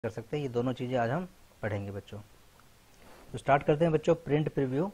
कर सकते हैं। ये दोनों चीज़ें आज हम पढ़ेंगे बच्चों। तो स्टार्ट करते हैं बच्चों प्रिंट प्रीव्यू।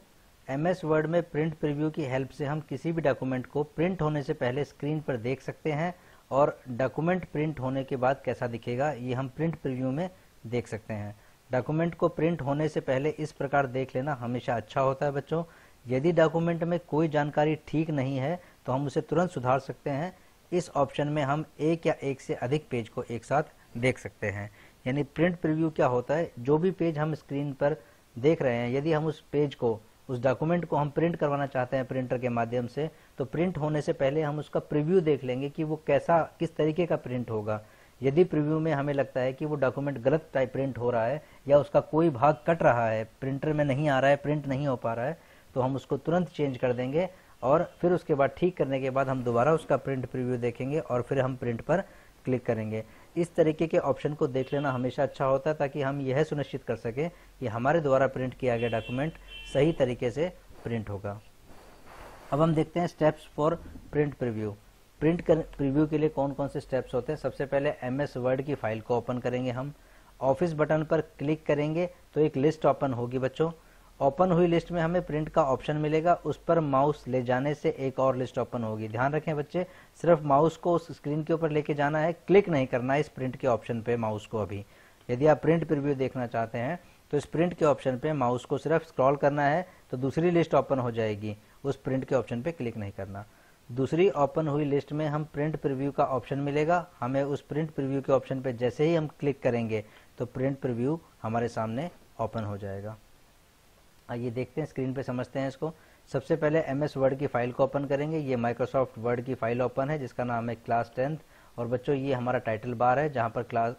एमएस वर्ड में प्रिंट प्रीव्यू की हेल्प से हम किसी भी डॉक्यूमेंट को प्रिंट होने से पहले स्क्रीन पर देख सकते हैं और डॉक्यूमेंट प्रिंट होने के बाद कैसा दिखेगा ये हम प्रिंट प्रीव्यू में देख सकते हैं। डॉक्यूमेंट को प्रिंट होने से पहले इस प्रकार देख लेना हमेशा अच्छा होता है बच्चों। यदि डॉक्यूमेंट में कोई जानकारी ठीक नहीं है तो हम उसे तुरंत सुधार सकते हैं। इस ऑप्शन में हम एक या एक से अधिक पेज को एक साथ देख सकते हैं। यानी प्रिंट प्रीव्यू क्या होता है, जो भी पेज हम स्क्रीन पर देख रहे हैं यदि हम उस पेज को, उस डॉक्यूमेंट को हम प्रिंट करवाना चाहते हैं प्रिंटर के माध्यम से, तो प्रिंट होने से पहले हम उसका प्रीव्यू देख लेंगे कि वो कैसा, किस तरीके का प्रिंट होगा। यदि प्रीव्यू में हमें लगता है कि वो डॉक्यूमेंट गलत टाइप प्रिंट हो रहा है या उसका कोई भाग कट रहा है, प्रिंटर में नहीं आ रहा है, प्रिंट नहीं हो पा रहा है, तो हम उसको तुरंत चेंज कर देंगे और फिर उसके बाद ठीक करने के बाद हम दोबारा उसका प्रिंट प्रीव्यू देखेंगे और फिर हम प्रिंट पर क्लिक करेंगे। इस तरीके के ऑप्शन को देख लेना हमेशा अच्छा होता है ताकि हम यह सुनिश्चित कर सकें कि हमारे द्वारा प्रिंट किया गया डॉक्यूमेंट सही तरीके से प्रिंट होगा। अब हम देखते हैं steps for print preview. Preview के लिए कौन कौन से स्टेप्स होते हैं। सबसे पहले एमएस वर्ड की फाइल को ओपन करेंगे हम। ऑफिस बटन पर क्लिक करेंगे तो एक लिस्ट ओपन होगी बच्चों। ओपन हुई लिस्ट में हमें प्रिंट का ऑप्शन मिलेगा, उस पर माउस ले जाने से एक और लिस्ट ओपन होगी। ध्यान रखें बच्चे, सिर्फ माउस को उस स्क्रीन के ऊपर लेके जाना है, क्लिक नहीं करना है इस प्रिंट के ऑप्शन पे माउस को। अभी यदि आप प्रिंट प्रीव्यू देखना चाहते हैं तो इस प्रिंट के ऑप्शन पे माउस को सिर्फ स्क्रॉल करना है तो दूसरी लिस्ट ओपन हो जाएगी, उस प्रिंट के ऑप्शन पे क्लिक नहीं करना। दूसरी ओपन हुई लिस्ट में हम प्रिंट प्रीव्यू का ऑप्शन मिलेगा, हमें उस प्रिंट प्रीव्यू के ऑप्शन पे जैसे ही हम क्लिक करेंगे तो प्रिंट प्रीव्यू हमारे सामने ओपन हो जाएगा। आइए देखते हैं, स्क्रीन पे समझते हैं इसको। सबसे पहले एमएस वर्ड की फाइल को ओपन करेंगे। ये माइक्रोसॉफ्ट वर्ड की फाइल ओपन है जिसका नाम है क्लास 10th और बच्चों ये हमारा टाइटल बार है जहाँ पर क्लास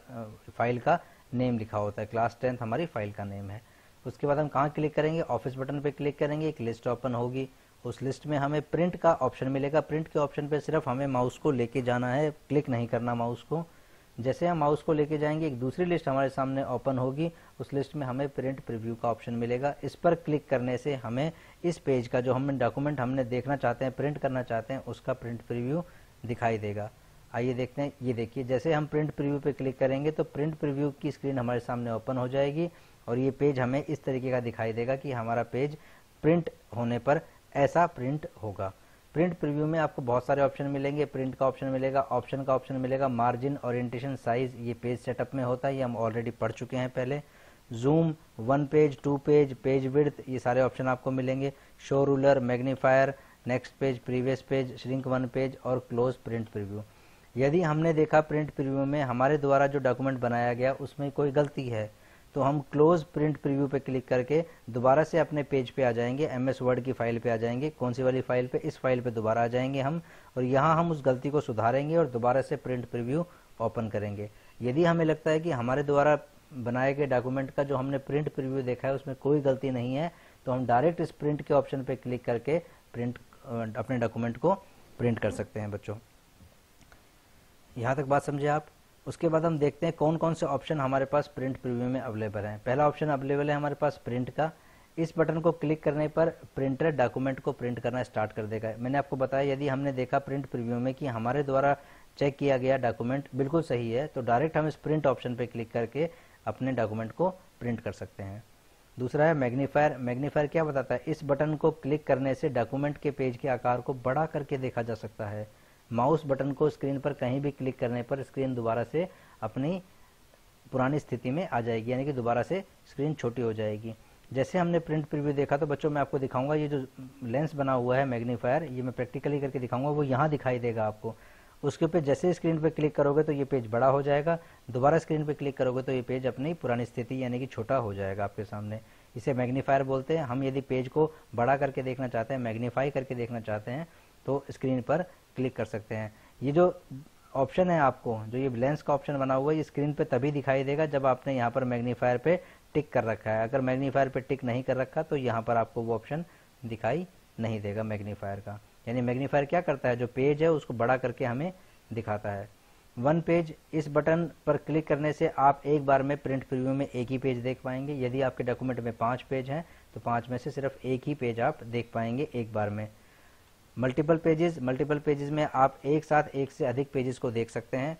फाइल का नेम लिखा होता है। क्लास 10th हमारी फाइल का नेम है। उसके बाद हम कहाँ क्लिक करेंगे, ऑफिस बटन पे क्लिक करेंगे, एक लिस्ट ओपन होगी। उस लिस्ट में हमें प्रिंट का ऑप्शन मिलेगा। प्रिंट के ऑप्शन पे सिर्फ हमें माउस को लेके जाना है, क्लिक नहीं करना माउस को। जैसे हम माउस को लेके जाएंगे एक दूसरी लिस्ट हमारे सामने ओपन होगी, उस लिस्ट में हमें प्रिंट प्रीव्यू का ऑप्शन मिलेगा। इस पर क्लिक करने से हमें इस पेज का जो हम डॉक्यूमेंट हमने देखना चाहते हैं, प्रिंट करना चाहते हैं, उसका प्रिंट प्रीव्यू दिखाई देगा। आइए देखते हैं, ये देखिए जैसे हम प्रिंट प्रीव्यू पे क्लिक करेंगे तो प्रिंट प्रीव्यू की स्क्रीन हमारे सामने ओपन हो जाएगी और ये पेज हमें इस तरीके का दिखाई देगा कि हमारा पेज प्रिंट होने पर ऐसा प्रिंट होगा। प्रिंट प्रीव्यू में आपको बहुत सारे ऑप्शन मिलेंगे। प्रिंट का ऑप्शन मिलेगा, ऑप्शन का ऑप्शन मिलेगा, मार्जिन, ओरिएंटेशन, साइज, ये पेज सेटअप में होता है, ये हम ऑलरेडी पढ़ चुके हैं पहले। Zoom, 1 page, 2 page, page width, ये सारे ऑप्शन आपको मिलेंगे। Show ruler, magnifier, next page, previous page, shrink 1 page और क्लोज प्रिंट प्रीव्यू। यदि हमने देखा प्रिंट प्रीव्यू में हमारे द्वारा जो डॉक्यूमेंट बनाया गया उसमें कोई गलती है तो हम क्लोज प्रिंट प्रीव्यू पे क्लिक करके दोबारा से अपने पेज पे आ जाएंगे, एमएस वर्ड की फाइल पे आ जाएंगे। कौन सी वाली फाइल पे, इस फाइल पे दोबारा आ जाएंगे हम और यहाँ हम उस गलती को सुधारेंगे और दोबारा से प्रिंट प्रीव्यू ओपन करेंगे। यदि हमें लगता है कि हमारे द्वारा बनाए गए डॉक्यूमेंट का जो हमने प्रिंट प्रीव्यू देखा है उसमें कोई गलती नहीं है तो हम डायरेक्ट इस प्रिंट के ऑप्शन पे क्लिक करके प्रिंट अपने डॉक्यूमेंट को प्रिंट कर सकते हैं बच्चों। यहाँ तक बात समझे आप। उसके बाद हम देखते हैं कौन कौन से ऑप्शन हमारे पास प्रिंट प्रीव्यू में अवेलेबल हैं। पहला ऑप्शन अवेलेबल है हमारे पास प्रिंट का। इस बटन को क्लिक करने पर प्रिंटर डॉक्यूमेंट को प्रिंट करना स्टार्ट कर देगा। मैंने आपको बताया यदि हमने देखा प्रिंट प्रीव्यू में कि हमारे द्वारा चेक किया गया डॉक्यूमेंट बिल्कुल सही है तो डायरेक्ट हम इस प्रिंट ऑप्शन पर क्लिक करके अपने डॉक्यूमेंट को प्रिंट कर सकते हैं। दूसरा है मैग्नीफायर। मैग्नीफायर क्या बताता है, इस बटन को क्लिक करने से डॉक्यूमेंट के पेज के आकार को बड़ा करके देखा जा सकता है। माउस बटन को स्क्रीन पर कहीं भी क्लिक करने पर स्क्रीन दोबारा से अपनी पुरानी स्थिति में आ जाएगी, यानी कि दोबारा से स्क्रीन छोटी हो जाएगी। जैसे हमने प्रिंट प्रीव्यू देखा तो बच्चों मैं आपको दिखाऊंगा, ये जो लेंस बना हुआ है मैग्नीफायर, ये मैं प्रैक्टिकली करके दिखाऊंगा, वो यहाँ दिखाई देगा आपको। उसके ऊपर जैसे स्क्रीन पे क्लिक करोगे तो ये पेज बड़ा हो जाएगा, दोबारा स्क्रीन पे क्लिक करोगे तो ये पेज अपनी पुरानी स्थिति यानी कि छोटा हो जाएगा आपके सामने। इसे मैग्नीफायर बोलते हैं। हम यदि पेज को बड़ा करके देखना चाहते हैं, मैग्नीफाई करके देखना चाहते हैं तो स्क्रीन पर क्लिक कर सकते हैं। ये जो ऑप्शन है आपको, जो ये लेंस का ऑप्शन बना हुआ है, ये स्क्रीन पे तभी दिखाई देगा जब आपने यहाँ पर मैग्नीफायर पे टिक कर रखा है। अगर मैग्नीफायर पे टिक नहीं कर रखा तो यहाँ पर आपको वो ऑप्शन दिखाई नहीं देगा मैग्नीफायर का। यानी मैग्नीफायर क्या करता है, जो पेज है उसको बड़ा करके हमें दिखाता है। 1 पेज, इस बटन पर क्लिक करने से आप एक बार में प्रिंट प्रीव्यू में एक ही पेज देख पाएंगे। यदि आपके डॉक्यूमेंट में 5 पेज हैं तो 5 में से सिर्फ एक ही पेज आप देख पाएंगे एक बार में। मल्टीपल पेजेस में आप एक साथ एक से अधिक पेजेस को देख सकते हैं।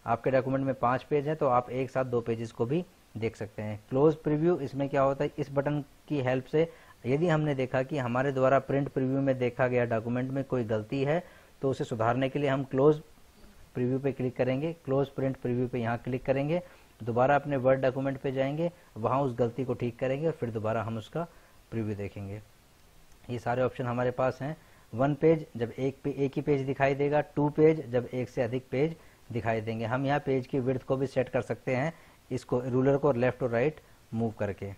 आपके डॉक्यूमेंट में 5 पेज है तो आप एक साथ 2 पेजेस को भी देख सकते हैं। क्लोज प्रीव्यू, इसमें क्या होता है, इस बटन की हेल्प से यदि हमने देखा कि हमारे द्वारा प्रिंट प्रीव्यू में देखा गया डॉक्यूमेंट में कोई गलती है तो उसे सुधारने के लिए हम क्लोज प्रीव्यू पे क्लिक करेंगे, क्लोज प्रिंट प्रीव्यू पे यहाँ क्लिक करेंगे, दोबारा अपने वर्ड डॉक्यूमेंट पे जाएंगे, वहाँ उस गलती को ठीक करेंगे और फिर दोबारा हम उसका प्रीव्यू देखेंगे। ये सारे ऑप्शन हमारे पास हैं। 1 पेज जब एक ही पेज दिखाई देगा, 2 पेज जब एक से अधिक पेज दिखाई देंगे। हम यहाँ पेज की विड्थ को भी सेट कर सकते हैं, इसको रूलर को लेफ्ट और राइट मूव करके।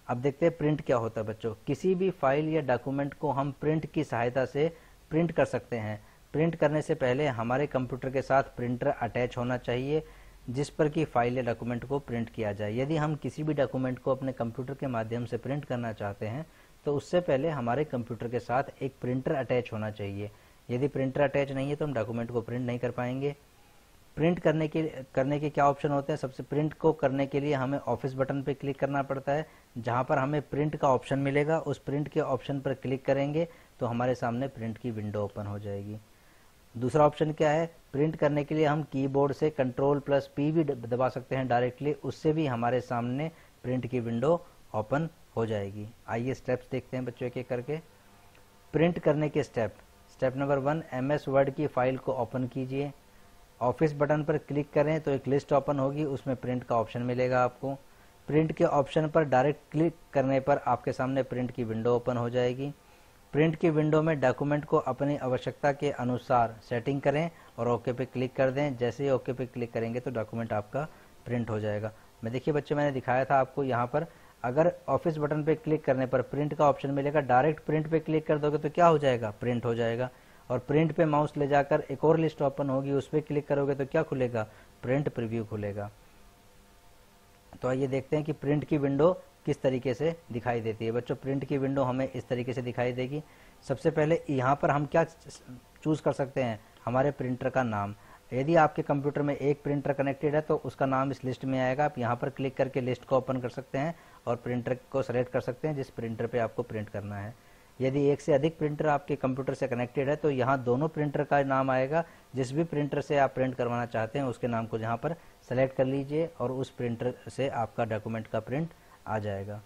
अब देखते हैं प्रिंट क्या होता है बच्चों। किसी भी फाइल या डॉक्यूमेंट को हम प्रिंट की सहायता से प्रिंट कर सकते हैं। प्रिंट करने से पहले हमारे कंप्यूटर के साथ प्रिंटर अटैच होना चाहिए जिस पर कि फाइल या डॉक्यूमेंट को प्रिंट किया जाए। यदि हम किसी भी डॉक्यूमेंट को अपने कंप्यूटर के माध्यम से प्रिंट करना चाहते हैं तो उससे पहले हमारे कंप्यूटर के साथ एक प्रिंटर अटैच होना चाहिए। यदि प्रिंटर अटैच नहीं है तो हम डॉक्यूमेंट को प्रिंट नहीं कर पाएंगे। प्रिंट करने के क्या ऑप्शन होते हैं। सबसे प्रिंट को करने के लिए हमें ऑफिस बटन पे क्लिक करना पड़ता है, जहां पर हमें प्रिंट का ऑप्शन मिलेगा। उस प्रिंट के ऑप्शन पर क्लिक करेंगे तो हमारे सामने प्रिंट की विंडो ओपन हो जाएगी। दूसरा ऑप्शन क्या है, प्रिंट करने के लिए हम कीबोर्ड से Ctrl+P भी दबा सकते हैं डायरेक्टली, उससे भी हमारे सामने प्रिंट की विंडो ओपन हो जाएगी। आइए स्टेप्स देखते हैं बच्चों, एक एक करके। प्रिंट करने के स्टेप नंबर 1, MS वर्ड की फाइल को ओपन कीजिए। ऑफिस बटन पर क्लिक करें तो एक लिस्ट ओपन होगी, उसमें प्रिंट का ऑप्शन मिलेगा आपको। प्रिंट के ऑप्शन पर डायरेक्ट क्लिक करने पर आपके सामने प्रिंट की विंडो ओपन हो जाएगी। प्रिंट की विंडो में डॉक्यूमेंट को अपनी आवश्यकता के अनुसार सेटिंग करें और ओके पे क्लिक कर दें। जैसे ही ओके पे क्लिक करेंगे तो डॉक्यूमेंट आपका प्रिंट हो जाएगा। देखिए बच्चे, मैंने दिखाया था आपको यहाँ पर, अगर ऑफिस बटन पे क्लिक करने पर प्रिंट का ऑप्शन मिलेगा, डायरेक्ट प्रिंट पे क्लिक कर दोगे तो क्या हो जाएगा, प्रिंट हो जाएगा। और प्रिंट पे माउस ले जाकर एक और लिस्ट ओपन होगी, उस पर क्लिक करोगे तो क्या खुलेगा, प्रिंट प्रीव्यू खुलेगा। तो आइए देखते हैं कि प्रिंट की विंडो किस तरीके से दिखाई देती है। बच्चों, प्रिंट की विंडो हमें इस तरीके से दिखाई देगी। सबसे पहले यहाँ पर हम क्या चूज कर सकते हैं, हमारे प्रिंटर का नाम। यदि आपके कंप्यूटर में एक प्रिंटर कनेक्टेड है तो उसका नाम इस लिस्ट में आएगा। आप यहाँ पर क्लिक करके लिस्ट को ओपन कर सकते हैं और प्रिंटर को सेलेक्ट कर सकते हैं जिस प्रिंटर पे आपको प्रिंट करना है। यदि एक से अधिक प्रिंटर आपके कंप्यूटर से कनेक्टेड है तो यहाँ दोनों प्रिंटर का नाम आएगा। जिस भी प्रिंटर से आप प्रिंट करवाना चाहते हैं उसके नाम को यहाँ पर सेलेक्ट कर लीजिए और उस प्रिंटर से आपका डॉक्यूमेंट का प्रिंट आ जाएगा।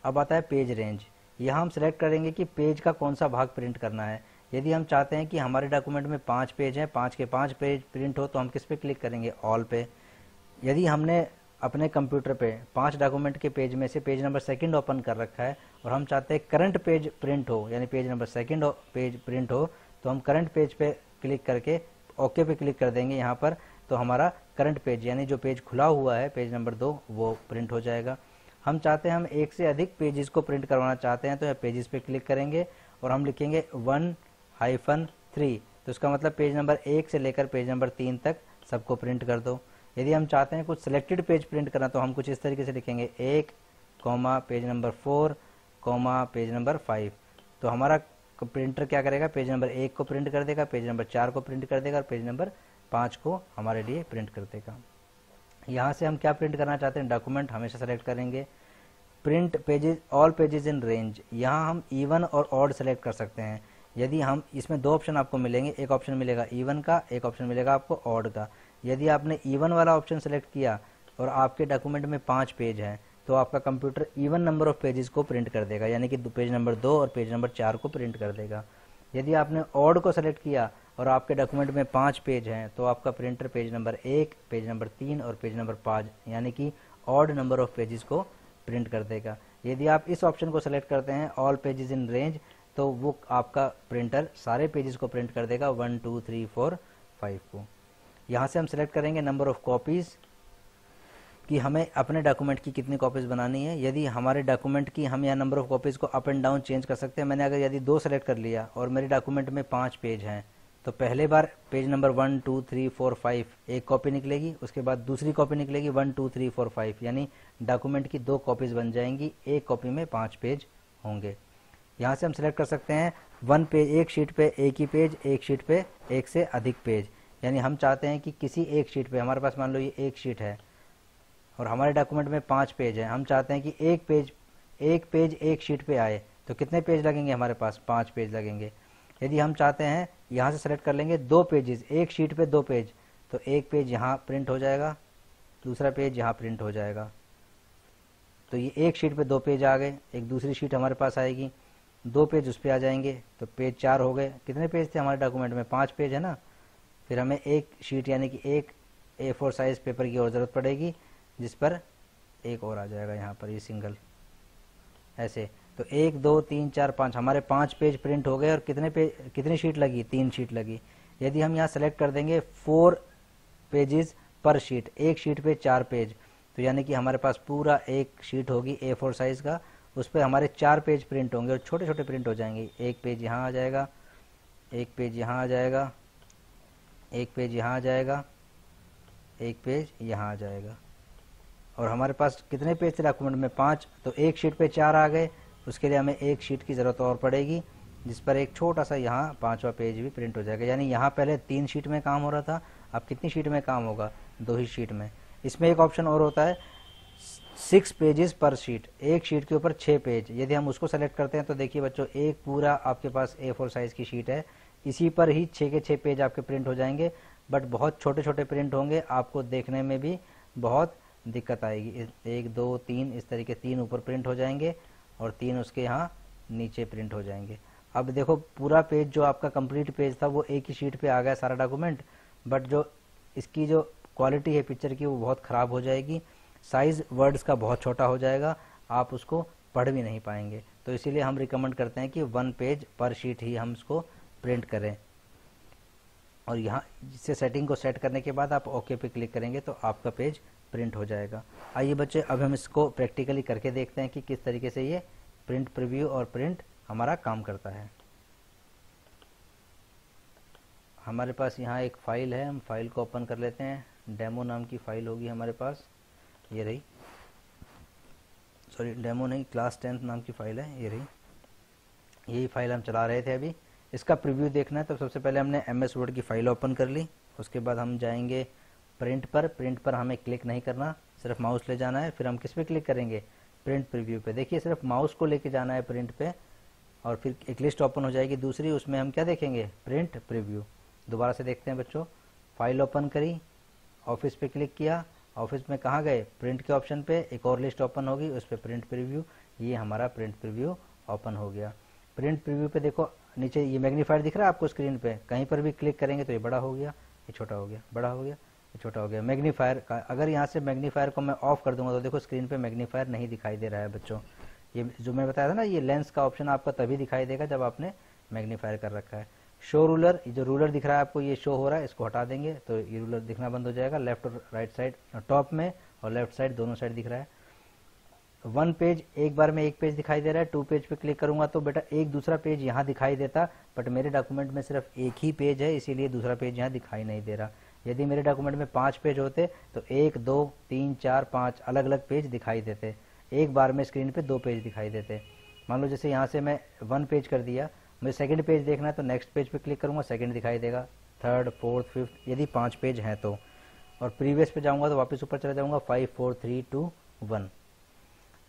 अब आता है पेज रेंज। यहाँ हम सेलेक्ट करेंगे कि पेज का कौन सा भाग प्रिंट करना है। यदि हम चाहते हैं कि हमारे डॉक्यूमेंट में 5 पेज हैं, 5 के 5 पेज प्रिंट हो, तो हम किस पे क्लिक करेंगे, ऑल पे। यदि हमने अपने कंप्यूटर पे 5 डॉक्यूमेंट के पेज में से पेज नंबर 2 ओपन कर रखा है और हम चाहते हैं करंट पेज प्रिंट हो, यानी पेज नंबर 2 पेज प्रिंट हो, तो हम करंट पेज पे क्लिक करके ओके पे क्लिक कर देंगे यहाँ पर। तो हमारा करंट पेज यानी जो पेज खुला हुआ है पेज नंबर 2 वो प्रिंट हो जाएगा। हम चाहते हैं, हम एक से अधिक पेजेस को प्रिंट करवाना चाहते हैं तो यहाँ पेजेस पे क्लिक करेंगे और हम लिखेंगे 1-3। तो इसका मतलब पेज नंबर 1 से लेकर पेज नंबर 3 तक सबको प्रिंट कर दो। यदि हम चाहते हैं कुछ सिलेक्टेड पेज प्रिंट करना तो हम कुछ इस तरीके से लिखेंगे 1, पेज नंबर 4, पेज नंबर 5। तो हमारा प्रिंटर क्या करेगा, पेज नंबर 1 को प्रिंट कर देगा, पेज नंबर 4 को प्रिंट कर देगा और पेज नंबर 5 को हमारे लिए प्रिंट कर देगा। यहाँ से हम क्या प्रिंट करना चाहते हैं, डॉक्यूमेंट हमेशा सेलेक्ट करेंगे। Print pages all pages in range, यहाँ हम इवन और ऑड सेलेक्ट कर सकते हैं। यदि हम इसमें 2 ऑप्शन आपको मिलेंगे, एक ऑप्शन मिलेगा इवन का, एक ऑप्शन मिलेगा आपको ऑड का। यदि आपने इवन वाला ऑप्शन सेलेक्ट किया और आपके डॉक्यूमेंट में 5 पेज हैं तो आपका computer even number of pages को प्रिंट कर देगा, यानी कि पेज नंबर 2 और पेज नंबर 4 को प्रिंट कर देगा। यदि आपने ऑड को सेलेक्ट किया और आपके डॉक्यूमेंट में 5 पेज हैं तो आपका printer page number 1, page number 3 और पेज नंबर 5 यानी कि ऑड नंबर ऑफ पेजेस को प्रिंट कर देगा। यदि आप इस ऑप्शन को सेलेक्ट करते हैं ऑल पेजेस इन रेंज तो वो आपका प्रिंटर सारे पेजेस को प्रिंट कर देगा 1, 2, 3, 4, 5 को। यहाँ से हम सेलेक्ट करेंगे नंबर ऑफ कॉपीज़ कि हमें अपने डॉक्यूमेंट की कितनी कॉपीज़ बनानी है। यदि हमारे डॉक्यूमेंट की हम यहाँ नंबर ऑफ कॉपीज़ को अप एंड डाउन चेंज कर सकते हैं। मैंने अगर यदि 2 सेलेक्ट कर लिया और मेरे डॉक्यूमेंट में 5 पेज हैं तो पहले बार पेज नंबर 1, 2, 3, 4, 5 एक कॉपी निकलेगी, उसके बाद दूसरी कॉपी निकलेगी 1, 2, 3, 4, 5 यानी डॉक्यूमेंट की 2 कॉपीज़ बन जाएंगी। एक कॉपी में 5 पेज होंगे। यहाँ से हम सेलेक्ट कर सकते हैं 1 पेज, एक शीट पे एक ही पेज, एक शीट पे एक से अधिक पेज। यानी हम चाहते हैं कि किसी एक शीट पे, हमारे पास मान लो ये एक शीट है और हमारे डॉक्यूमेंट में 5 पेज हैं, हम चाहते हैं कि एक पेज एक शीट पे आए तो कितने पेज लगेंगे, हमारे पास 5 पेज लगेंगे। यदि हम चाहते हैं, यहाँ से सेलेक्ट कर लेंगे 2 पेजेस, एक शीट पे 2 पेज, तो एक पेज यहाँ प्रिंट हो जाएगा, दूसरा पेज यहाँ प्रिंट हो जाएगा। तो ये एक शीट पे 2 पेज आ गए, एक दूसरी शीट हमारे पास आएगी, 2 पेज उस पर आ जाएंगे, तो पेज 4 हो गए। कितने पेज थे हमारे डॉक्यूमेंट में? 5 पेज है ना। फिर हमें एक शीट यानी कि एक A4 साइज पेपर की और ज़रूरत पड़ेगी, जिस पर एक और आ जाएगा यहाँ पर, ये सिंगल ऐसे। तो 1 2 3 4 5 हमारे 5 पेज प्रिंट हो गए। और कितनी शीट लगी? 3 शीट लगी। यदि हम यहाँ सेलेक्ट कर देंगे 4 पेजेस पर शीट, एक शीट पे 4 पेज, तो यानी कि हमारे पास पूरा एक शीट होगी A4 साइज का, उस पर हमारे 4 पेज प्रिंट होंगे और छोटे छोटे प्रिंट हो जाएंगे। एक पेज यहाँ आ जाएगा, एक पेज यहाँ आ जाएगा, एक पेज यहाँ आ जाएगा, एक पेज यहाँ आ जाएगा। और हमारे पास कितने पेज थे डॉक्यूमेंट में? 5। तो एक शीट पे 4 आ गए, उसके लिए हमें एक शीट की ज़रूरत और पड़ेगी, जिस पर एक छोटा सा यहाँ 5वां पेज भी प्रिंट हो जाएगा। यानी यहाँ पहले 3 शीट में काम हो रहा था, अब कितनी शीट में काम होगा? 2 ही शीट में। इसमें एक ऑप्शन और होता है 6 पेजेस पर शीट, एक शीट के ऊपर 6 पेज। यदि हम उसको सेलेक्ट करते हैं तो देखिए बच्चों, एक पूरा आपके पास A4 साइज की शीट है, इसी पर ही 6 के 6 पेज आपके प्रिंट हो जाएंगे, बट बहुत छोटे छोटे प्रिंट होंगे, आपको देखने में भी बहुत दिक्कत आएगी। 1 2 3 इस तरीके 3 ऊपर प्रिंट हो जाएंगे और 3 उसके यहाँ नीचे प्रिंट हो जाएंगे। अब देखो पूरा पेज जो आपका कंप्लीट पेज था वो एक ही शीट पे आ गया सारा डॉक्यूमेंट, बट जो इसकी जो क्वालिटी है पिक्चर की वो बहुत ख़राब हो जाएगी, साइज़ वर्ड्स का बहुत छोटा हो जाएगा, आप उसको पढ़ भी नहीं पाएंगे। तो इसीलिए हम रिकमेंड करते हैं कि 1 पेज पर शीट ही हम इसको प्रिंट करें। और यहाँ जिससे सेटिंग को सेट करने के बाद आप ओके पे क्लिक करेंगे तो आपका पेज प्रिंट हो जाएगा। आइए बच्चे, अब हम इसको प्रैक्टिकली करके देखते हैं कि किस तरीके से ये प्रिंट प्रीव्यू और प्रिंट हमारा काम करता है। हमारे पास यहाँ एक फ़ाइल है, हम फाइल को ओपन कर लेते हैं। डेमो नाम की फ़ाइल होगी हमारे पास, ये रही, सॉरी डेमो नहीं, क्लास 10 नाम की फ़ाइल है, ये रही। यही फाइल हम चला रहे थे अभी। इसका प्रीव्यू देखना है तो सबसे पहले हमने MS वर्ड की फ़ाइल ओपन कर ली, उसके बाद हम जाएंगे प्रिंट पर। प्रिंट पर हमें क्लिक नहीं करना, सिर्फ माउस ले जाना है। फिर हम किस पे क्लिक करेंगे? प्रिंट प्रीव्यू पे। देखिए सिर्फ माउस को लेके जाना है प्रिंट पे, और फिर एक लिस्ट ओपन हो जाएगी दूसरी, उसमें हम क्या देखेंगे? Print preview. दोबारा से देखते हैं बच्चों, फाइल ओपन करी, ऑफिस पे क्लिक किया, ऑफिस में कहाँ गए? प्रिंट के ऑप्शन पे, एक और लिस्ट ओपन होगी उस पर प्रिंट प्रीव्यू, ये हमारा प्रिंट प्रीव्यू ओपन हो गया। प्रिंट प्रीव्यू पे देखो नीचे ये मैग्नीफायर दिख रहा है आपको स्क्रीन पे, कहीं पर भी क्लिक करेंगे तो ये बड़ा हो गया, ये छोटा हो गया, बड़ा हो गया, ये छोटा हो गया। मैग्नीफायर का अगर यहाँ से मैग्नीफायर को मैं ऑफ कर दूंगा तो देखो स्क्रीन पे मैग्नीफायर नहीं दिखाई दे रहा है बच्चों। ये जो मैं बताया था ना, ये लेंस का ऑप्शन आपका तभी दिखाई देगा जब आपने मैग्नीफायर कर रखा है। शो रूलर, ये जो रूलर दिख रहा है आपको ये शो हो रहा है, इसको हटा देंगे तो ये रूलर दिखना बंद हो जाएगा। लेफ्ट और राइट साइड, टॉप में और लेफ्ट साइड दोनों साइड दिख रहा है। 1 पेज, एक बार में एक पेज दिखाई दे रहा है। 2 पेज पे क्लिक करूंगा तो बेटा एक दूसरा पेज यहाँ दिखाई देता, बट मेरे डॉक्यूमेंट में सिर्फ एक ही पेज है, इसीलिए दूसरा पेज यहाँ दिखाई नहीं दे रहा। यदि मेरे डॉक्यूमेंट में 5 पेज होते तो 1 2 3 4 5 अलग अलग पेज दिखाई देते, एक बार में स्क्रीन पे 2 पेज दिखाई देते। मान लो जैसे यहाँ से मैं 1 पेज कर दिया, मुझे सेकंड पेज देखना है तो नेक्स्ट पेज पे क्लिक करूंगा, सेकंड दिखाई देगा, थर्ड, फोर्थ, फिफ्थ, यदि 5 पेज हैं तो। और प्रीवियस पे जाऊंगा तो वापस ऊपर चला जाऊंगा, 5 4 3 2 1।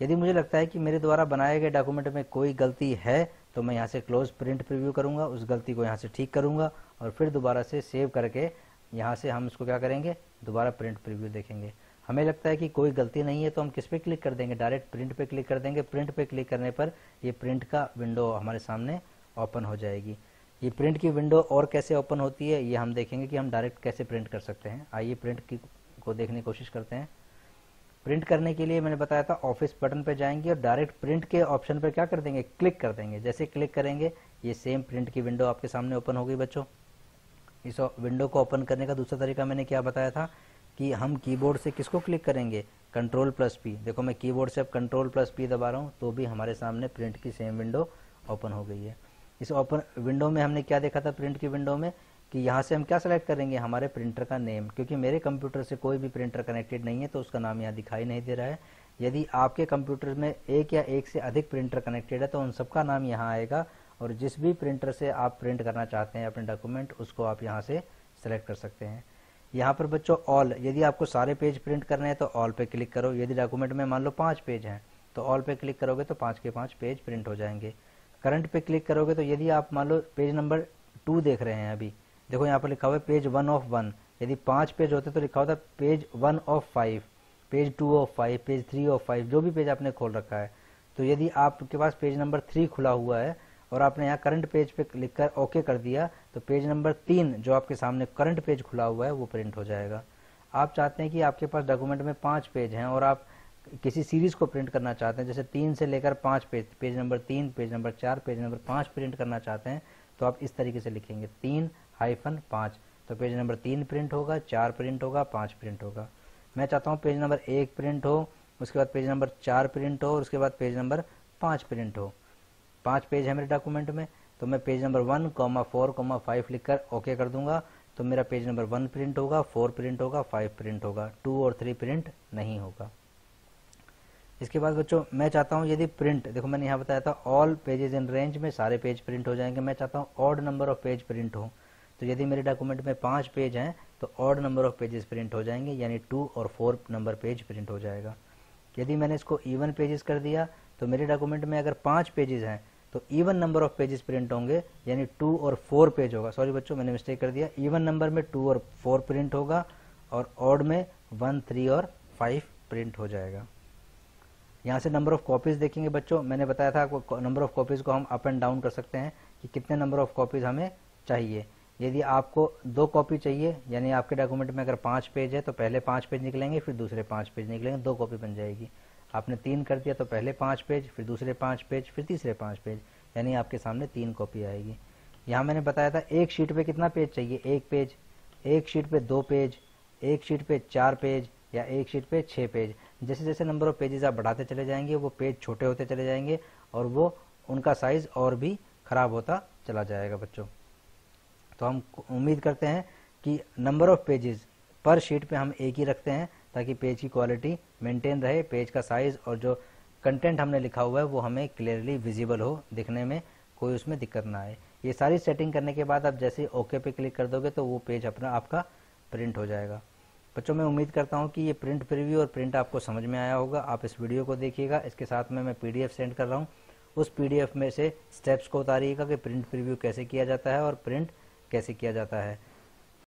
यदि मुझे लगता है कि मेरे द्वारा बनाए गए डॉक्यूमेंट में कोई गलती है तो मैं यहाँ से क्लोज प्रिंट प्रीव्यू करूँगा, उस गलती को यहाँ से ठीक करूँगा और फिर दोबारा से सेव करके यहाँ से हम इसको क्या करेंगे? दोबारा प्रिंट प्रीव्यू देखेंगे। हमें लगता है कि कोई गलती नहीं है तो हम किस पे क्लिक कर देंगे? डायरेक्ट प्रिंट पे क्लिक कर देंगे। प्रिंट पे क्लिक करने पर ये प्रिंट का विंडो हमारे सामने ओपन हो जाएगी। ये प्रिंट की विंडो और कैसे ओपन होती है ये हम देखेंगे कि हम डायरेक्ट कैसे प्रिंट कर सकते हैं। आइए प्रिंट को देखने की कोशिश करते हैं। प्रिंट करने के लिए मैंने बताया था ऑफिस बटन पे जाएंगे और डायरेक्ट प्रिंट के ऑप्शन पर क्या कर देंगे? क्लिक कर देंगे। जैसे क्लिक करेंगे ये सेम प्रिंट की विंडो आपके सामने ओपन हो गई बच्चों। इस विंडो को ओपन करने का दूसरा तरीका मैंने क्या बताया था कि हम कीबोर्ड से किसको क्लिक करेंगे? Ctrl+P। देखो मैं कीबोर्ड से अब Ctrl+P दबा रहा हूँ तो भी हमारे सामने प्रिंट की सेम विंडो ओपन हो गई है। इस ओपन विंडो में हमने क्या देखा था? प्रिंट की विंडो में कि यहाँ से हम क्या सेलेक्ट करेंगे? हमारे प्रिंटर का नेम। क्योंकि मेरे कंप्यूटर से कोई भी प्रिंटर कनेक्टेड नहीं है तो उसका नाम यहाँ दिखाई नहीं दे रहा है। यदि आपके कंप्यूटर में एक या एक से अधिक प्रिंटर कनेक्टेड है तो उन सबका नाम यहाँ आएगा और जिस भी प्रिंटर से आप प्रिंट करना चाहते हैं अपने डॉक्यूमेंट उसको आप यहाँ से सेलेक्ट कर सकते हैं। यहाँ पर बच्चों ऑल, यदि आपको सारे पेज प्रिंट करने हैं तो ऑल पे क्लिक करो। यदि डॉक्यूमेंट में मान लो 5 पेज हैं तो ऑल पे क्लिक करोगे तो 5 के 5 पेज प्रिंट हो जाएंगे। करंट पे क्लिक करोगे तो यदि आप मान लो पेज नंबर 2 देख रहे हैं, अभी देखो यहाँ पर लिखा हुआ है पेज 1 of 1, यदि 5 पेज होते तो लिखा होता page 1 of 5, page 2 of 5, page 3 of 5, जो भी पेज आपने खोल रखा है। तो यदि आपके पास पेज नंबर 3 खुला हुआ है और आपने यहाँ करंट पेज पे लिखकर ओके कर दिया, तो पेज नंबर 3 जो आपके सामने करंट पेज खुला हुआ है वो प्रिंट हो जाएगा। आप चाहते हैं कि आपके पास डॉक्यूमेंट में 5 पेज हैं और आप किसी सीरीज को प्रिंट करना चाहते हैं, जैसे 3 से लेकर 5 page, page number 3, page number 4, page number 5 print करना चाहते हैं, तो आप इस तरीके से लिखेंगे 3-5, तो पेज नंबर 3 प्रिंट होगा, 4 प्रिंट होगा, 5 प्रिंट होगा। मैं चाहता हूँ पेज नंबर 1 प्रिंट हो, उसके बाद पेज नंबर 4 प्रिंट हो और उसके बाद पेज नंबर 5 प्रिंट हो। 5 पेज है मेरे डॉक्यूमेंट में, तो मैं पेज नंबर 1,4,5 लिखकर ओके कर दूंगा, तो मेरा पेज नंबर 1 प्रिंट होगा, 4 प्रिंट होगा, 5 प्रिंट होगा, 2 और 3 प्रिंट नहीं होगा। इसके बाद बच्चों मैं चाहता हूँ यदि प्रिंट, देखो मैंने यहाँ बताया था ऑल पेजेस इन रेंज में सारे पेज प्रिंट हो जाएंगे। मैं चाहता हूँ odd number of page print हो, तो यदि मेरे डॉक्यूमेंट में 5 पेज हैं तो odd number of pages print हो जाएंगे, यानी 2 और 4 नंबर पेज प्रिंट हो जाएगा। यदि मैंने इसको इवन पेजेस कर दिया तो मेरे डॉक्यूमेंट में अगर 5 पेजेस हैं तो even number of pages print होंगे, यानी 2 और 4 पेज होगा। सॉरी बच्चों मैंने मिस्टेक कर दिया, इवन नंबर में 2 और 4 प्रिंट होगा और ऑड में 1, 3 और 5 प्रिंट हो जाएगा। यहाँ से नंबर ऑफ कॉपीज़ देखेंगे बच्चों, मैंने बताया था आपको नंबर ऑफ कॉपीज़ को हम अप एंड डाउन कर सकते हैं कि कितने नंबर ऑफ कॉपीज़ हमें चाहिए। यदि आपको 2 कॉपी चाहिए, यानी आपके डॉक्यूमेंट में अगर 5 पेज है तो पहले 5 पेज निकलेंगे, फिर दूसरे 5 पेज निकलेंगे, 2 कॉपी बन जाएगी। आपने 3 कर दिया तो पहले 5 पेज, फिर दूसरे 5 पेज, फिर तीसरे 5 पेज, यानी आपके सामने 3 कॉपी आएगी। यहाँ मैंने बताया था एक शीट पे कितना पेज चाहिए, 1 पेज, एक शीट पे 2 पेज, एक शीट पे 4 पेज या एक शीट पे 6 पेज। जैसे जैसे नंबर ऑफ पेजेस आप बढ़ाते चले जाएंगे वो पेज छोटे होते चले जाएंगे और वो उनका साइज और भी खराब होता चला जाएगा बच्चों। तो हम उम्मीद करते हैं कि नंबर ऑफ पेजेस पर शीट पे हम एक ही रखते हैं ताकि पेज की क्वालिटी मेंटेन रहे, पेज का साइज और जो कंटेंट हमने लिखा हुआ है वो हमें क्लियरली विजिबल हो, दिखने में कोई उसमें दिक्कत ना आए। ये सारी सेटिंग करने के बाद आप जैसे ओके पे क्लिक कर दोगे तो वो पेज अपना आपका प्रिंट हो जाएगा। बच्चों मैं उम्मीद करता हूँ कि ये प्रिंट प्रीव्यू और प्रिंट आपको समझ में आया होगा। आप इस वीडियो को देखिएगा, इसके साथ में मैं PDF सेंड कर रहा हूँ, उस PDF में से स्टेप्स को उतारिएगा कि प्रिंट प्रीव्यू कैसे किया जाता है और प्रिंट कैसे किया जाता है।